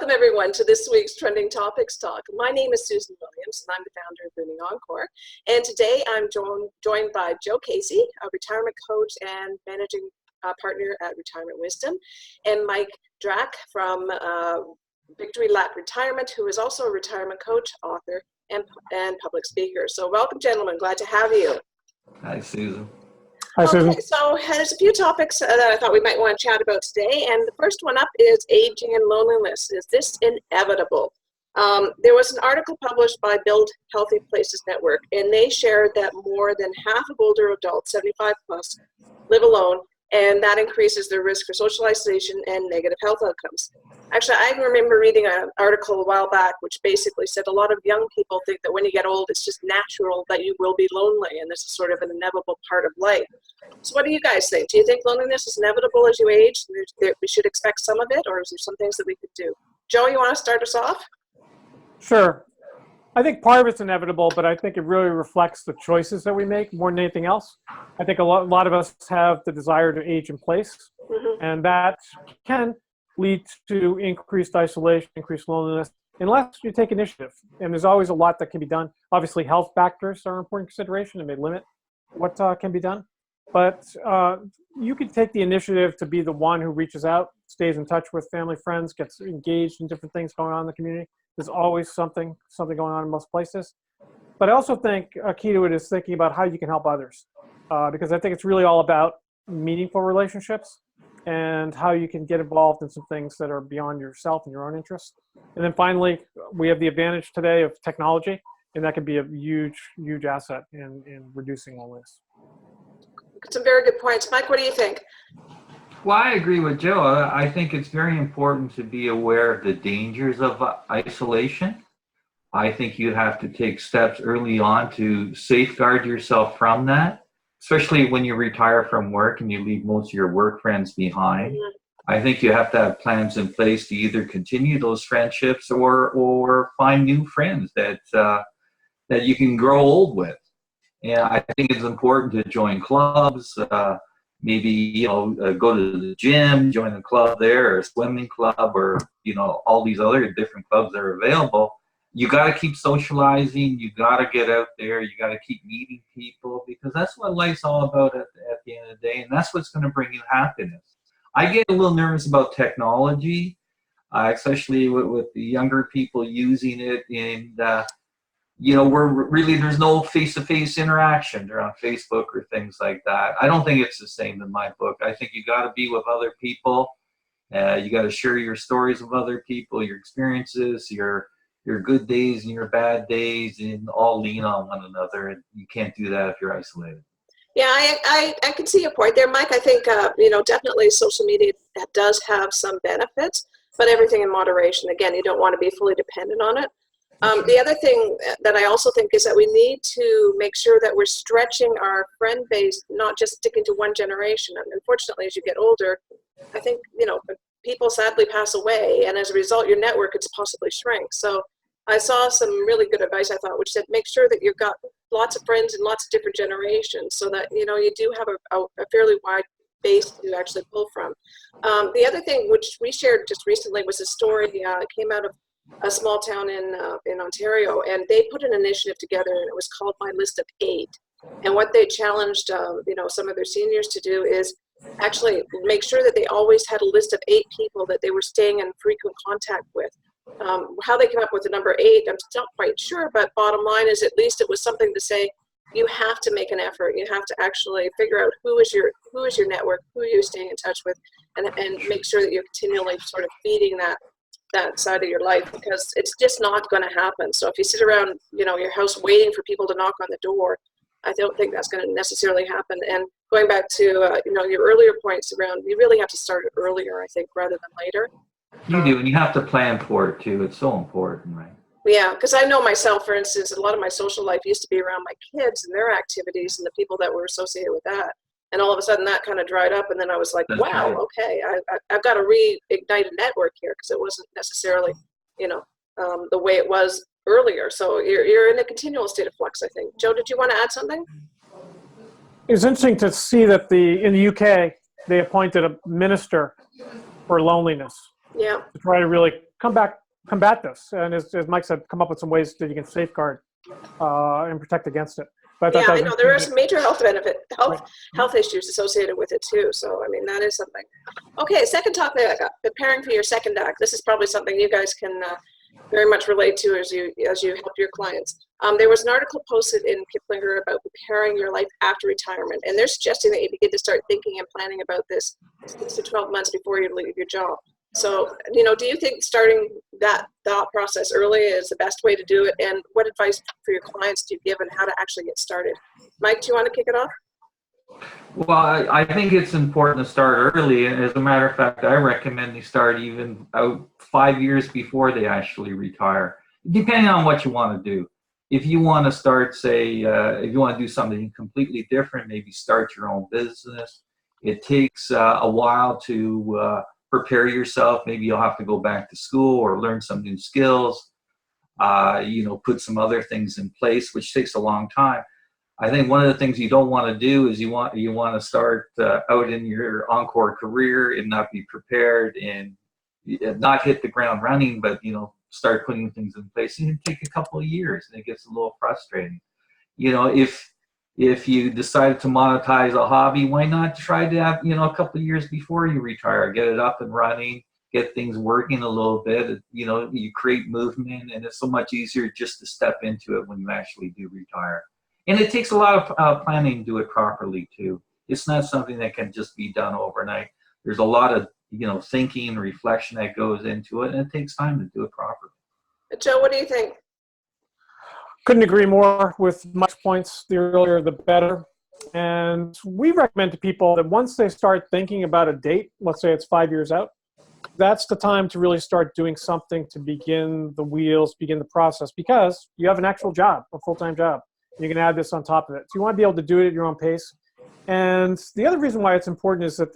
Welcome everyone to this week's Trending Topics Talk. My name is Susan Williams and I'm the founder of Booming Encore. And today I'm joined by Joe Casey, a retirement coach and managing partner at Retirement Wisdom, and Mike Drack from Victory Lap Retirement, who is also a retirement coach, author, and public speaker. So welcome, gentlemen. Glad to have you. Hi, Susan. Hi, Susan. Okay, so there's a few topics that I thought we might want to chat about today, and the first one up is aging and loneliness. Is this inevitable? There was an article published by Build Healthy Places Network, and they shared that more than half of older adults, 75 plus, live alone, and that increases their risk for social isolation and negative health outcomes. Actually, I remember reading an article a while back which basically said a lot of young people think that when you get old, it's just natural that you will be lonely, and this is sort of an inevitable part of life. So what do you guys think? Do you think loneliness is inevitable as you age? We should expect some of it, or is there some things that we could do? Joe, you want to start us off? Sure. I think part of it's inevitable, but I think it really reflects the choices that we make more than anything else. I think a lot of us have the desire to age in place, and that can lead to increased isolation, increased loneliness, unless you take initiative. And there's always a lot that can be done. Obviously, health factors are an important consideration and may limit what can be done. But you could take the initiative to be the one who reaches out, stays in touch with family, friends, gets engaged in different things going on in the community. There's always something going on in most places. But I also think a key to it is thinking about how you can help others, because I think it's really all about meaningful relationships and how you can get involved in some things that are beyond yourself and your own interests. And then finally, we have the advantage today of technology, and that can be a huge, huge asset in reducing loneliness. Some very good points. Mike, what do you think? Well, I agree with Joe. I think it's very important to be aware of the dangers of isolation. I think you have to take steps early on to safeguard yourself from that, especially when you retire from work and you leave most of your work friends behind. I think you have to have plans in place to either continue those friendships or find new friends that you can grow old with. And I think it's important to join clubs, maybe, go to the gym, join a club there, or a swimming club, or, all these other different clubs that are available. You got to keep socializing. You got to get out there. You got to keep meeting people, because that's what life's all about at the end of the day. And that's what's going to bring you happiness. I get a little nervous about technology, especially with the younger people using it in there's no face-to-face interaction. They're on Facebook or things like that. I don't think it's the same in my book. I think you got to be with other people. You got to share your stories with other people, your experiences, your good days and your bad days, and all lean on one another. And you can't do that if you're isolated. Yeah, I can see your point there, Mike. I think, definitely social media does have some benefits, but everything in moderation. Again, you don't want to be fully dependent on it. The other thing that I also think is that we need to make sure that we're stretching our friend base, not just sticking to one generation. And unfortunately, as you get older, I think, people sadly pass away, and as a result, your network could possibly shrink. So I saw some really good advice, I thought, which said make sure that you've got lots of friends in lots of different generations so that, you do have a fairly wide base to actually pull from. The other thing, which we shared just recently, was a story that came out of a small town in Ontario, and they put an initiative together, and it was called My List of 8. And what they challenged, some of their seniors to do is actually make sure that they always had a list of 8 people that they were staying in frequent contact with. How they came up with the number 8, I'm not quite sure, but bottom line is at least it was something to say, you have to make an effort. You have to actually figure out who is your network, who you're staying in touch with, and make sure that you're continually sort of feeding that side of your life, because it's just not going to happen. So if you sit around, your house waiting for people to knock on the door, I don't think that's going to necessarily happen. And going back to, your earlier points around, you really have to start it earlier, I think, rather than later. You do, and you have to plan for it too. It's so important, right? Yeah, because I know myself, for instance, a lot of my social life used to be around my kids and their activities and the people that were associated with that. And all of a sudden that kind of dried up, and then I was like, That's wow, right. okay, I've got to reignite a network here, because it wasn't necessarily, the way it was earlier. So you're in a continual state of flux, I think. Joe, did you want to add something? It's interesting to see that in the UK, they appointed a minister for loneliness. Yeah. To try to really combat this. And as Mike said, come up with some ways that you can safeguard and protect against it. But Yeah, I know there are some major health Right. health issues associated with it too. So I mean that is something. Okay, second topic, preparing for your second act. This is probably something you guys can very much relate to as you help your clients. There was an article posted in Kiplinger about preparing your life after retirement, and they're suggesting that you begin to start thinking and planning about this 6 to 12 months before you leave your job. So, do you think starting that thought process early is the best way to do it? And what advice for your clients do you give and how to actually get started? Mike, do you want to kick it off? Well, I think it's important to start early. And as a matter of fact, I recommend they start even out 5 years before they actually retire, depending on what you want to do. If you want to start, say, if you want to do something completely different, maybe start your own business. It takes a while to prepare yourself. Maybe you'll have to go back to school or learn some new skills, put some other things in place, which takes a long time. I think one of the things you don't want to do is you want to start out in your Encore career and not be prepared and not hit the ground running, but start putting things in place. And it can take a couple of years, and it gets a little frustrating. If you decide to monetize a hobby, why not try to have a couple of years before you retire, get it up and running, get things working a little bit. You create movement, and it's so much easier just to step into it when you actually do retire. And it takes a lot of planning to do it properly too. It's not something that can just be done overnight. There's a lot of thinking and reflection that goes into it, and it takes time to do it properly. Joe, what do you think? Couldn't agree more with Mike's points. The earlier, the better. And we recommend to people that once they start thinking about a date, let's say it's 5 years out, that's the time to really start doing something to begin the process, because you have an actual job, a full-time job. You can add this on top of it. So you want to be able to do it at your own pace. And the other reason why it's important is that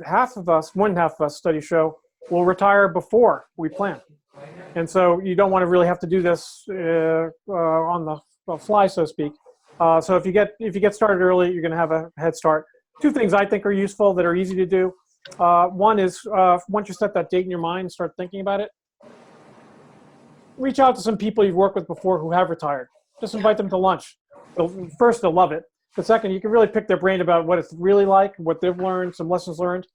more than half of us, studies show, will retire before we plan. And so you don't want to really have to do this on the fly, so to speak. So if you get started early, you're going to have a head start. Two things I think are useful that are easy to do. One is once you set that date in your mind and start thinking about it, reach out to some people you've worked with before who have retired. Just invite them to lunch. First, they'll love it. But second, you can really pick their brain about what it's really like, what they've learned, some lessons learned.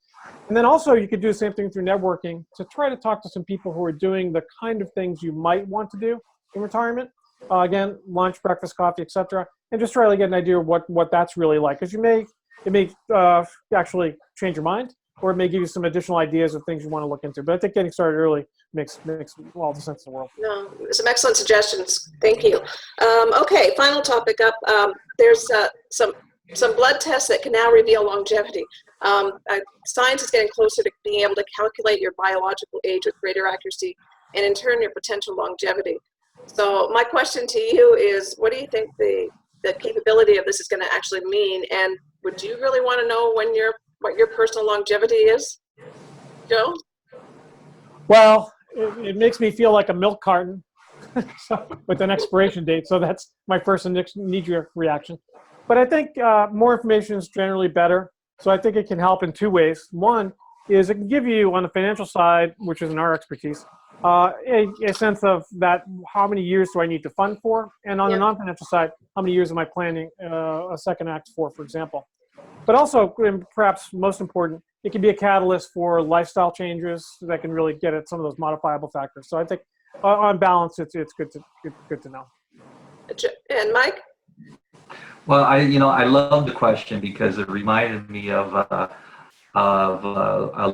And then also you could do the same thing through networking to try to talk to some people who are doing the kind of things you might want to do in retirement. Again, lunch, breakfast, coffee, etc. And just try to get an idea of what that's really like. Because it may actually change your mind, or it may give you some additional ideas of things you want to look into. But I think getting started early makes all the sense in the world. No, some excellent suggestions. Thank you. Okay, final topic up. There's some blood tests that can now reveal longevity. Science is getting closer to being able to calculate your biological age with greater accuracy, and in turn your potential longevity. So my question to you is, what do you think the capability of this is going to actually mean? And would you really want to know what your personal longevity is, Joe? Well, it makes me feel like a milk carton with an expiration date. So that's my first knee-jerk reaction. But I think more information is generally better. So I think it can help in two ways. One is it can give you, on the financial side, which is in our expertise, a sense of that how many years do I need to fund for? And on the non-financial side, how many years am I planning a second act for example? But also, and perhaps most important, it can be a catalyst for lifestyle changes that can really get at some of those modifiable factors. So I think on balance, it's good to know. And Mike? Well, I love the question because it reminded me of a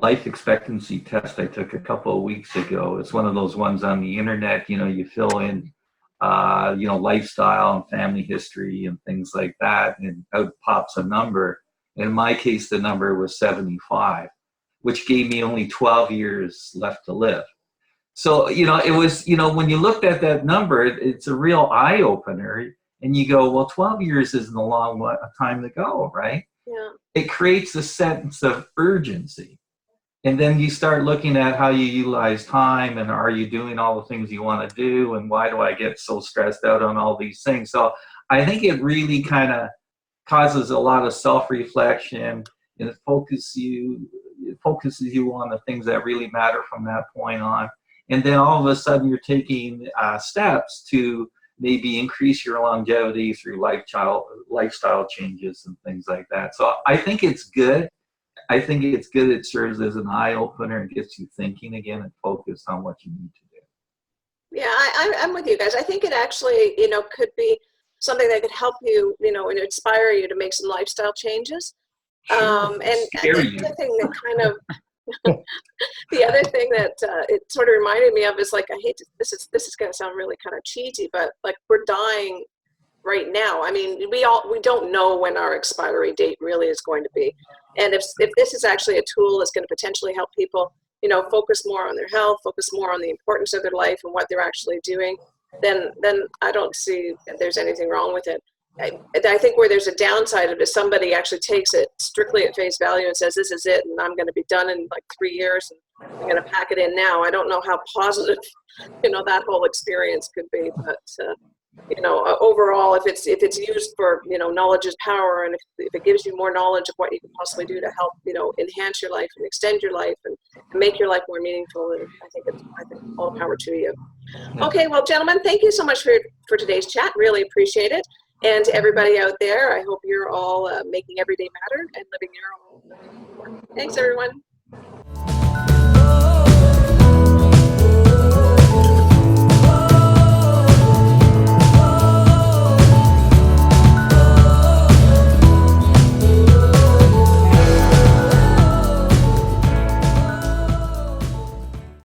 life expectancy test I took a couple of weeks ago. It's one of those ones on the internet. You fill in, lifestyle and family history and things like that, and out pops a number. In my case, the number was 75, which gave me only 12 years left to live. So, it was, when you looked at that number, it's a real eye opener. And you go, well, 12 years isn't a long time to go, right? Yeah. It creates a sense of urgency. And then you start looking at how you utilize time, and are you doing all the things you want to do, and why do I get so stressed out on all these things? So I think it really kind of causes a lot of self-reflection, and it focuses you on the things that really matter from that point on. and then all of a sudden you're taking steps to maybe increase your longevity through lifestyle changes and things like that. So I think it's good. I think it's good. It serves as an eye opener and gets you thinking again and focused on what you need to do. Yeah, I'm with you guys. I think it actually, could be something that could help you, and inspire you to make some lifestyle changes. Sure. And Scare the you. other thing that kind of, the other thing that it sort of reminded me of is like, this is going to sound really kind of cheesy, but like we're dying right now. I mean, we don't know when our expiry date really is going to be. And if this is actually a tool that's going to potentially help people, focus more on their health, focus more on the importance of their life and what they're actually doing, then I don't see that there's anything wrong with it. I think where there's a downside of it is somebody actually takes it strictly at face value and says, this is it, and I'm going to be done in like 3 years, and I'm going to pack it in now. I don't know how positive, that whole experience could be, but overall, if it's used for, knowledge is power, and if it gives you more knowledge of what you can possibly do to help, enhance your life and extend your life and make your life more meaningful, and I think all power to you. Okay, well, gentlemen, thank you so much for today's chat. Really appreciate it. And to everybody out there, I hope you're all making every day matter and living your own. Thanks, everyone.